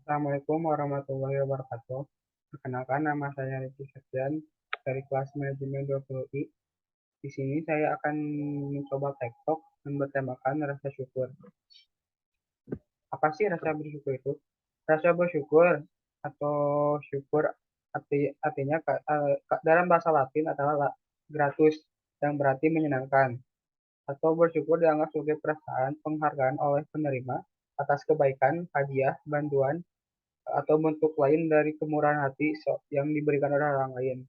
Assalamualaikum warahmatullahi wabarakatuh. Perkenalkan, nama saya Riki Septian dari kelas manajemen 20I. Di sini saya akan mencoba tektok dan bertemakan rasa syukur. Apa sih rasa bersyukur itu? Rasa bersyukur atau syukur artinya dalam bahasa Latin adalah gratus yang berarti menyenangkan. Atau bersyukur dianggap sebagai perasaan penghargaan oleh penerima atas kebaikan, hadiah, bantuan, atau bentuk lain dari kemurahan hati yang diberikan oleh orang lain.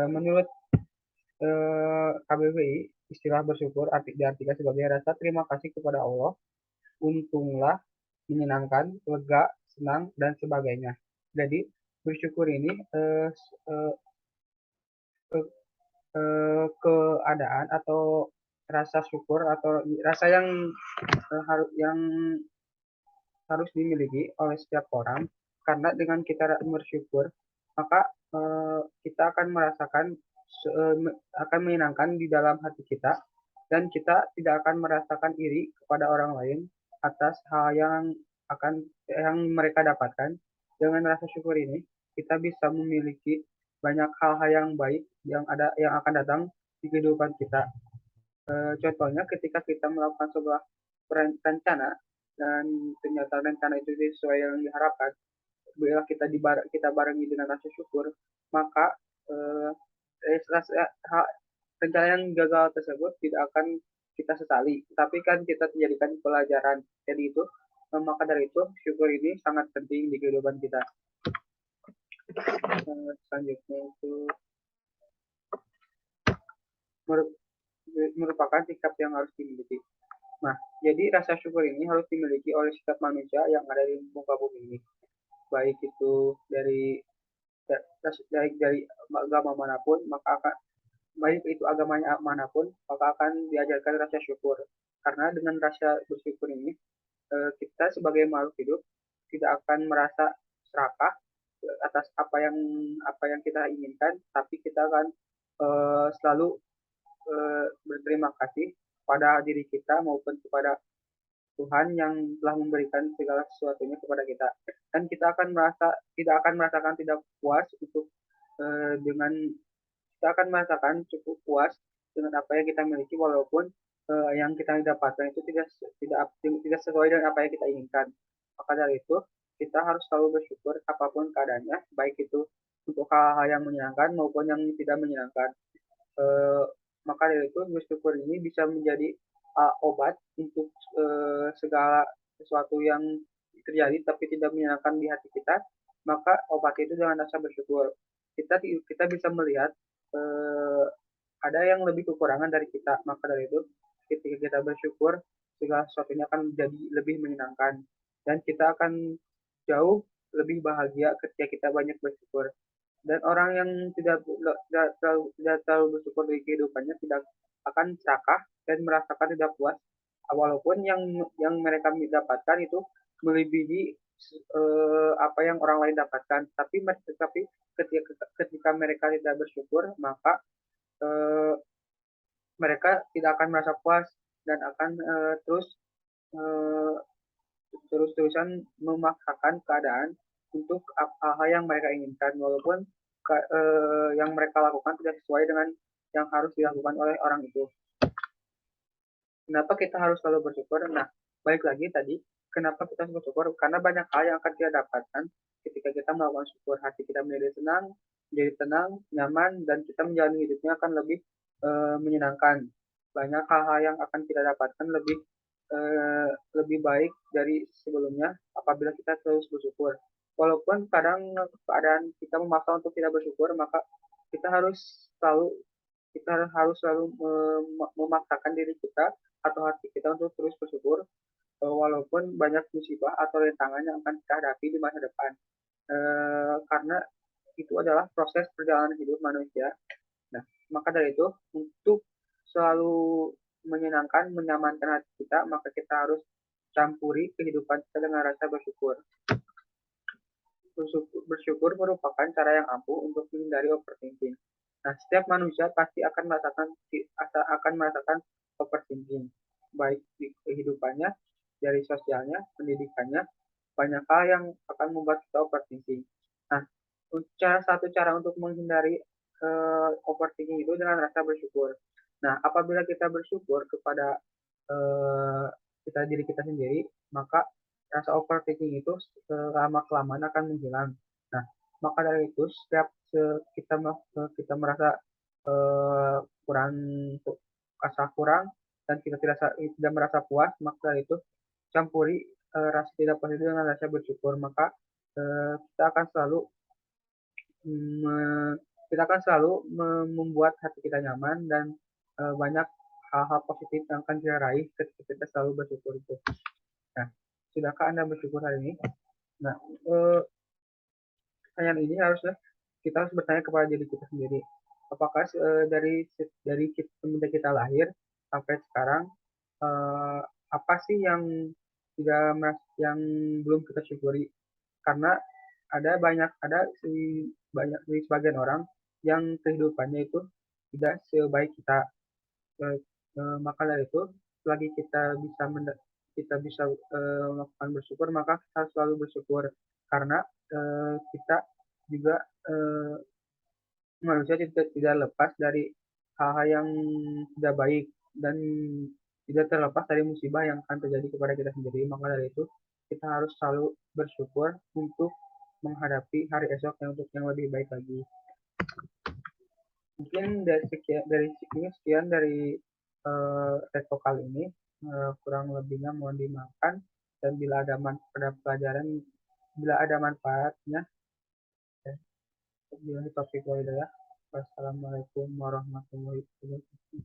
Menurut KBBI, istilah bersyukur diartikan sebagai rasa terima kasih kepada Allah, untunglah, menyenangkan, lega, senang, dan sebagainya. Jadi bersyukur ini eh, keadaan atau rasa syukur atau rasa yang harus dimiliki oleh setiap orang, karena dengan kita bersyukur maka kita akan merasakan akan menyenangkan di dalam hati kita, dan kita tidak akan merasakan iri kepada orang lain atas hal yang mereka dapatkan. Dengan rasa syukur ini kita bisa memiliki banyak hal-hal yang baik yang akan datang di kehidupan kita. Contohnya ketika kita melakukan sebuah rencana dan ternyata rencana itu sesuai yang diharapkan, bila kita barengi dengan rasa syukur, maka eh, rencana yang gagal tersebut tidak akan kita sesali, tapi kan kita menjadikan pelajaran. Jadi itu, maka dari itu syukur ini sangat penting di kehidupan kita. Selanjutnya itu merupakan sikap yang harus dimiliki. Nah, jadi rasa syukur ini harus dimiliki oleh setiap manusia yang ada di muka bumi ini, baik itu dari agama manapun, maka akan baik itu agamanya manapun, maka akan diajarkan rasa syukur. Karena dengan rasa bersyukur ini, kita sebagai makhluk hidup tidak akan merasa serakah atas apa yang kita inginkan, tapi kita akan selalu berterima kasih pada diri kita maupun kepada Tuhan yang telah memberikan segala sesuatunya kepada kita. Dan kita tidak akan merasakan tidak puas untuk dengan kita akan merasakan cukup puas dengan apa yang kita miliki, walaupun yang kita dapatkan itu tidak sesuai dengan apa yang kita inginkan. Maka dari itu kita harus selalu bersyukur apapun keadaannya, baik itu untuk hal-hal yang menyenangkan maupun yang tidak menyenangkan. Eh, Maka dari itu bersyukur ini bisa menjadi obat untuk segala sesuatu yang terjadi tapi tidak menyenangkan di hati kita. Maka obat itu dengan rasa bersyukur. Kita bisa melihat eh, ada yang lebih kekurangan dari kita. Maka dari itu ketika kita bersyukur, segala sesuatunya akan jadi lebih menyenangkan, dan kita akan jauh lebih bahagia ketika kita banyak bersyukur. Dan orang yang tidak terlalu bersyukur di kehidupannya tidak akan serakah dan merasakan tidak puas, walaupun yang mereka dapatkan itu melebihi apa yang orang lain dapatkan. Tapi ketika mereka tidak bersyukur, maka eh, mereka tidak akan merasa puas dan akan eh, terus-terusan memaksakan keadaan untuk hal-hal yang mereka inginkan, walaupun yang mereka lakukan tidak sesuai dengan yang harus dilakukan oleh orang itu. Kenapa kita harus selalu bersyukur? Nah, balik lagi tadi, kenapa kita harus bersyukur? Karena banyak hal yang akan kita dapatkan ketika kita melakukan syukur. Hati kita menjadi tenang, nyaman, dan kita menjalani hidupnya akan lebih menyenangkan. Banyak hal-hal yang akan kita dapatkan lebih baik dari sebelumnya apabila kita terus bersyukur. Walaupun kadang keadaan kita memaksa untuk tidak bersyukur, maka kita harus selalu kita harus selalu memaksakan diri kita atau hati kita untuk terus bersyukur, walaupun banyak musibah atau rintangan yang akan kita hadapi di masa depan. Karena itu adalah proses perjalanan hidup manusia. Nah, maka dari itu, untuk selalu menyenangkan, menyamankan hati kita, maka kita harus campuri kehidupan kita dengan rasa bersyukur. Bersyukur merupakan cara yang ampuh untuk menghindari overthinking. Nah, setiap manusia pasti akan merasakan overthinking, baik di kehidupannya, dari sosialnya, pendidikannya, banyak hal yang akan membuat kita overthinking. Nah, satu cara untuk menghindari overthinking itu dengan rasa bersyukur. Nah, apabila kita bersyukur kepada eh, diri kita sendiri, maka rasa overthinking itu lama kelamaan akan menghilang. Nah, maka dari itu setiap kita merasa kurang rasa kurang dan kita tidak merasa puas, maka dari itu campuri rasa tidak puas itu dengan rasa bersyukur, maka kita akan selalu me- membuat hati kita nyaman dan banyak hal-hal positif yang akan kita raih ketika kita selalu bersyukur itu. Nah, sudahkah Anda bersyukur hari ini? Nah, pertanyaan ini harusnya kita harus bertanya kepada diri kita sendiri. Apakah semenjak kita lahir sampai sekarang eh, apa sih yang tidak yang belum kita syukuri? Karena ada sebagian orang yang kehidupannya itu tidak sebaik kita. Maka dari itu, selagi kita bisa melakukan bersyukur, maka kita harus selalu bersyukur karena kita juga eh, manusia tidak lepas dari hal-hal yang tidak baik dan tidak terlepas dari musibah yang akan terjadi kepada kita sendiri. Maka dari itu, kita harus selalu bersyukur untuk menghadapi hari esok yang lebih baik lagi. Mungkin sekian dari resto kali ini. Kurang lebihnya mohon dimaafkan dan bila ada manfaatnya, ya, bila topik ya. Wassalamualaikum warahmatullahi wabarakatuh.